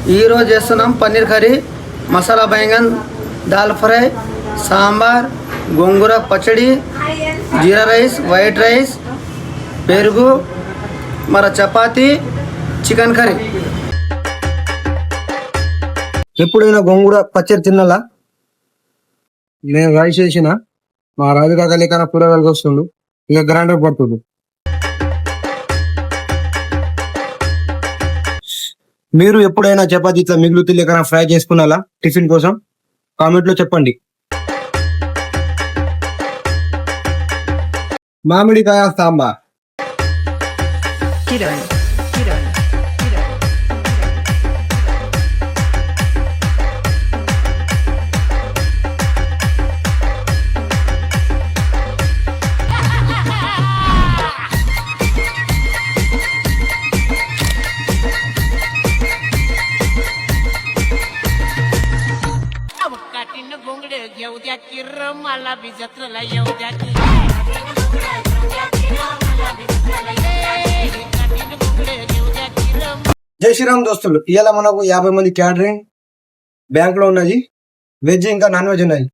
ఈరోజు చేస్తున్నాం paneer curry, masala baingan, dal fry, sambar, గోంగూర పచ్చడి, జీరా రైస్, వైట్ రైస్, పెరుగు, మరి చపాతి, చికెన్ కర్రీ. ఎప్పుడైనా గోంగూర పచ్చడి తిన్నాలా? నేను రైస్ చేసిన మా రాజు కాక లేక కూరగాయలకు వస్తుండు, ఇక గ్రైండర్ పడుతుంది. మీరు ఎప్పుడైనా చపాతీ ఇట్లా మిగులుతూ లేక ఫ్రై చేసుకున్నాలా టిఫిన్ కోసం? కామెంట్ లో చెప్పండి. మామిడికాయ సాంబార్. జై శ్రీరామ్ దోస్తులు, ఇవాళ మనకు 50 మంది క్యాటరింగ్ బ్యాంక్ లో ఉన్నది. వెజ్ ఇంకా నాన్ వెజ్ ఉన్నాయి.